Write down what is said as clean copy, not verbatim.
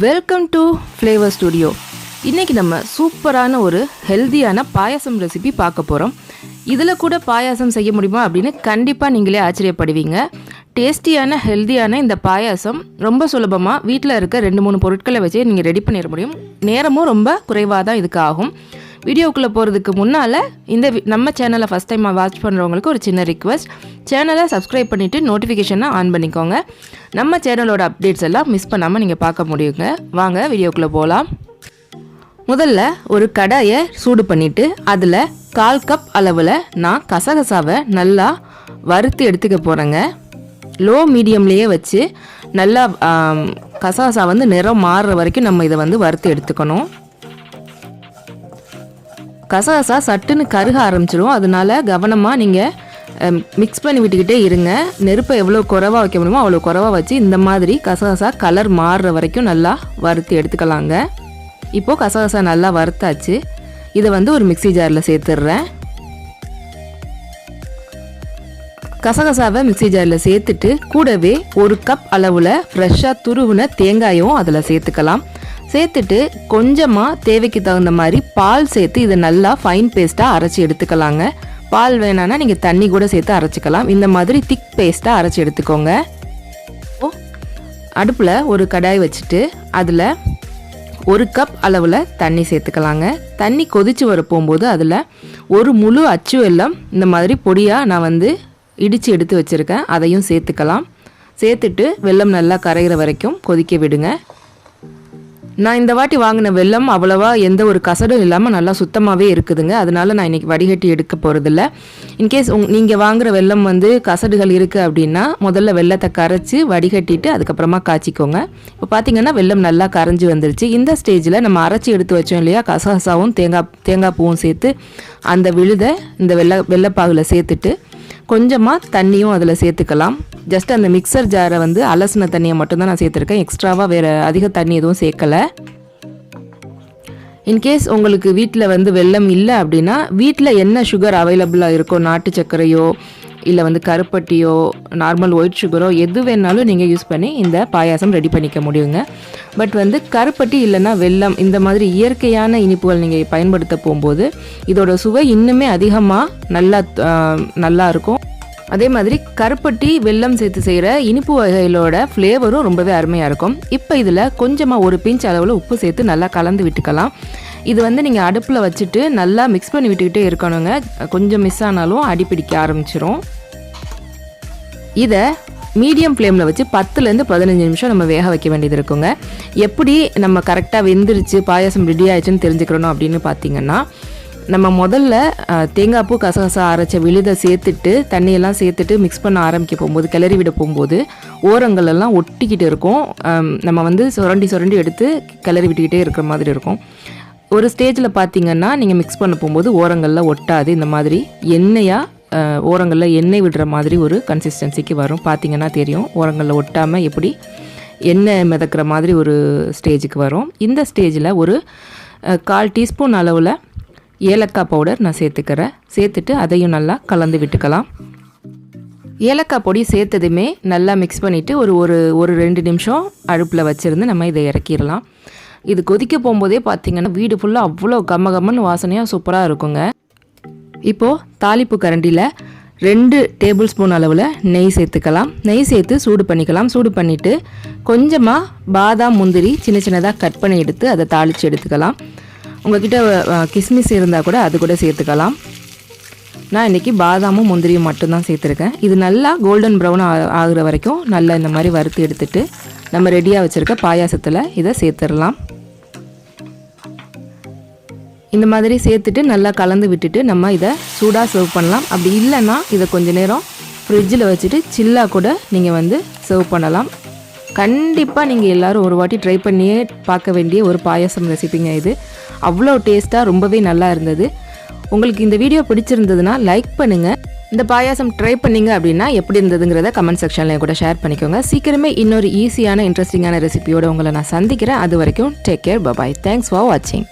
Welcome to flavour studio. இன்றைக்கி நம்ம சூப்பரான ஒரு ஹெல்தியான பாயாசம் ரெசிபி பார்க்க போகிறோம். இதில் கூட பாயாசம் செய்ய முடியுமா அப்படின்னு கண்டிப்பாக நீங்களே ஆச்சரியப்படுவீங்க. டேஸ்டியான ஹெல்தியான இந்த பாயாசம் ரொம்ப சுலபமாக வீட்டில் இருக்க 2-3 பொருட்களை வச்சு நீங்கள் ரெடி பண்ணிட முடியும். நேரமும் ரொம்ப குறைவாக தான் இதுக்கு ஆகும். வீடியோக்குள்ளே போகிறதுக்கு முன்னால் நம்ம சேனலை ஃபஸ்ட் டைம் வாட்ச் பண்ணுறவங்களுக்கு ஒரு சின்ன ரிக்வெஸ்ட், சேனலை சப்ஸ்கிரைப் பண்ணிவிட்டு நோட்டிஃபிகேஷனை ஆன் பண்ணிக்கோங்க. நம்ம சேனலோட அப்டேட்ஸ் எல்லாம் மிஸ் பண்ணாமல் நீங்கள் பார்க்க முடியுங்க. வாங்க வீடியோக்குள்ளே போகலாம். முதல்ல ஒரு கடாயை சூடு பண்ணிவிட்டு அதில் 1/4 கப் அளவில் நான் கசகசாவை நல்லா வறுத்து எடுத்துக்க போகிறேங்க. லோ மீடியம்லேயே வச்சு நல்லா கசகசா நிறம் மாறுற வரைக்கும் நம்ம இதை வறுத்து எடுத்துக்கணும். கசகசா சட்டுன்னு கருக ஆரம்பிச்சிடும். அதனால கவனமாக நீங்கள் மிக்ஸ் பண்ணி விட்டுக்கிட்டே இருங்க. நெருப்பை எவ்வளோ குறைவாக வைக்க முடியுமோ அவ்வளோ குறைவாக வச்சு இந்த மாதிரி கசகசா கலர் மாறுற வரைக்கும் நல்லா வறுத்து எடுத்துக்கலாங்க. இப்போது கசகசா நல்லா வறுத்தாச்சு. இதை ஒரு மிக்ஸி ஜாரில் சேர்த்துடுறேன். கசகசாவை மிக்ஸி ஜாரில் சேர்த்துட்டு கூடவே 1 கப் அளவில் ஃப்ரெஷ்ஷாக துருவின தேங்காயும் அதில் சேர்த்துக்கலாம். சேர்த்துட்டு கொஞ்சமாக தேவைக்கு தகுந்த மாதிரி பால் சேர்த்து இதை நல்லா ஃபைன் பேஸ்ட்டாக அரைச்சி எடுத்துக்கலாங்க. பால் வேணான்னா நீங்கள் தண்ணி கூட சேர்த்து அரைச்சிக்கலாம். இந்த மாதிரி திக் பேஸ்ட்டாக அரைச்சி எடுத்துக்கோங்க. அடுப்பில் ஒரு கடாய் வச்சுட்டு அதில் 1 கப் அளவில் தண்ணி சேர்த்துக்கலாங்க. தண்ணி கொதித்து வர போகும்போது அதில் ஒரு முழு அச்சு வெல்லம் இந்த மாதிரி பொடியாக நான் இடித்து எடுத்து வச்சுருக்கேன், அதையும் சேர்த்துக்கலாம். சேர்த்துட்டு வெல்லம் நல்லா கரைகிற வரைக்கும் கொதிக்க விடுங்க. நான் இந்த வாட்டி வாங்கின வெல்லம் அவ்வளோவா எந்த ஒரு கசடும் இல்லாமல் நல்லா சுத்தமாகவே இருக்குதுங்க. அதனால நான் இன்றைக்கி வடிகட்டி எடுக்க போகிறதில்ல. இன்கேஸ் நீங்கள் வாங்குகிற வெல்லம் கசடுகள் இருக்குது அப்படின்னா முதல்ல வெல்லத்தை கரைச்சி வடிகட்டிட்டு அதுக்கப்புறமா காய்ச்சிக்கோங்க. இப்போ பார்த்திங்கன்னா வெல்லம் நல்லா கரைஞ்சி வந்துருச்சு. இந்த ஸ்டேஜில் நம்ம அரைச்சி எடுத்து வச்சோம் இல்லையா, கசகசாவும் தேங்காய் பூவும் சேர்த்து அந்த விழுதை இந்த வெள்ளைப்பாகில் சேர்த்துட்டு கொஞ்சமாக தண்ணியும் அதில் சேர்த்துக்கலாம். ஜஸ்ட் அந்த மிக்சர் ஜாரை அலசின தண்ணியை மட்டும்தான் நான் சேர்த்துருக்கேன். எக்ஸ்ட்ராவாக வேறு அதிக தண்ணி எதுவும் சேர்க்கலை. இன்கேஸ் உங்களுக்கு வீட்டில் வெல்லம் இல்லை அப்படின்னா வீட்டில் என்ன சுகர் அவைலபிளாக இருக்கோ, நாட்டு சர்க்கரையோ இல்லை கருப்பட்டியோ நார்மல் ஒயிட் சுகரோ எது வேணாலும் நீங்கள் யூஸ் பண்ணி இந்த பாயாசம் ரெடி பண்ணிக்க முடியுங்க. பட் கருப்பட்டி இல்லைன்னா வெல்லம் இந்த மாதிரி இயற்கையான இனிப்புகள் நீங்கள் பயன்படுத்த போகும்போது இதோட சுவை இன்னுமே அதிகமாக நல்லா இருக்கும். அதே மாதிரி கருப்பட்டி வெல்லம் சேர்த்து செய்கிற இனிப்பு வகைகளோட ஃப்ளேவரும் ரொம்பவே அருமையாக இருக்கும். இப்போ இதில் கொஞ்சமாக ஒரு பிஞ்ச் அளவில் உப்பு சேர்த்து நல்லா கலந்து விட்டுக்கலாம். இது நீங்கள் அடுப்பில் வச்சுட்டு நல்லா மிக்ஸ் பண்ணி விட்டுக்கிட்டே இருக்கணுங்க. கொஞ்சம் மிஸ் ஆனாலும் அடிப்பிடிக்க ஆரம்பிச்சிரும். இதை மீடியம் ஃப்ளேமில் வச்சு 10லேருந்து 15 நிமிஷம் நம்ம வேக வைக்க வேண்டியது இருக்குங்க. எப்படி நம்ம கரெக்டாக வெந்துருச்சு பாயாசம் ரெடி ஆயிடுச்சுன்னு தெரிஞ்சுக்கிறோம் அப்படின்னு பார்த்தீங்கன்னா, நம்ம முதல்ல தேங்காய் பூ கசகசா அரைச்ச விழுதை சேர்த்துட்டு தண்ணியெல்லாம் சேர்த்துட்டு மிக்ஸ் பண்ண ஆரம்பிக்க போகும்போது, கிளறி விட போகும்போது ஓரங்களெல்லாம் ஒட்டிக்கிட்டு இருக்கும். நம்ம சுரண்டி எடுத்து கிளறி விட்டுக்கிட்டே இருக்கிற மாதிரி இருக்கும். ஒரு ஸ்டேஜில் பார்த்தீங்கன்னா நீங்கள் மிக்ஸ் பண்ண போகும்போது ஓரங்களில் ஒட்டாது. இந்த மாதிரி ஓரங்களில் எண்ணெய் விடுற மாதிரி ஒரு கன்சிஸ்டன்சிக்கு வரும். பார்த்தீங்கன்னா தெரியும், ஓரங்களில் ஒட்டாமல் எப்படி எண்ணெய் மிதக்கிற மாதிரி ஒரு ஸ்டேஜுக்கு வரும். இந்த ஸ்டேஜில் ஒரு 1/4 டீஸ்பூன் அளவில் ஏலக்காய் பவுடர் நான் சேர்த்துக்கிறேன். சேர்த்துட்டு அதையும் நல்லா கலந்து விட்டுக்கலாம். ஏலக்காய் பொடி சேர்த்ததுமே நல்லா மிக்ஸ் பண்ணிவிட்டு ஒரு 2 நிமிஷம் அடுப்பில் வச்சுருந்து நம்ம இதை இறக்கிடலாம். இது கொதிக்க போகும்போதே பார்த்திங்கன்னா வீடு ஃபுல்லாக அவ்வளோ கம்மன்னு வாசனையாக சூப்பராக இருக்குங்க. இப்போது தாளிப்பு கரண்டியில் 2 டேபிள் ஸ்பூன் அளவில் நெய் சேர்த்துக்கலாம். நெய் சேர்த்து சூடு பண்ணிக்கலாம். சூடு பண்ணிவிட்டு கொஞ்சமாக பாதாம் முந்திரி சின்னதாக கட் பண்ணி எடுத்து அதை தாளித்து எடுத்துக்கலாம். உங்கள்கிட்ட கிஸ்மிஸ் இருந்தால் கூட அது கூட சேர்த்துக்கலாம். நான் இன்றைக்கி பாதாமும் முந்திரியும் மட்டும்தான் சேர்த்துருக்கேன். இது நல்லா கோல்டன் ப்ரௌன் ஆகுற வரைக்கும் நல்லா இந்த மாதிரி வறுத்து எடுத்துட்டு நம்ம ரெடியாக வச்சுருக்க பாயாசத்தில் இதை சேர்த்துடலாம். இந்த மாதிரி சேர்த்துட்டு நல்லா கலந்து விட்டுட்டு நம்ம இதை சூடாக சர்வ் பண்ணலாம். அப்படி இல்லைன்னா இதை கொஞ்சம் நேரம் ஃப்ரிட்ஜில் வச்சுட்டு சில்லாக கூட நீங்கள் சர்வ் பண்ணலாம். கண்டிப்பாக நீங்கள் எல்லோரும் ஒரு வாட்டி ட்ரை பண்ணியே பார்க்க வேண்டிய ஒரு பாயாசம் ரெசிபிங்க இது. அவ்வளோ டேஸ்ட்டாக ரொம்பவே நல்லா இருந்தது. உங்களுக்கு இந்த வீடியோ பிடிச்சிருந்ததுன்னா லைக் பண்ணுங்கள். இந்த பாயாசம் ட்ரை பண்ணிங்க அப்படின்னா எப்படி இருந்ததுங்கிறத கமெண்ட் செக்ஷனில் கூட ஷேர் பண்ணிக்கோங்க. சீக்கிரமே இன்னொரு ஈஸியான இன்ட்ரெஸ்டிங்கான ரெசிபியோடு உங்களை நான் சந்திக்கிறேன். அது வரைக்கும் take care, bye bye. Thanks for வாட்சிங்.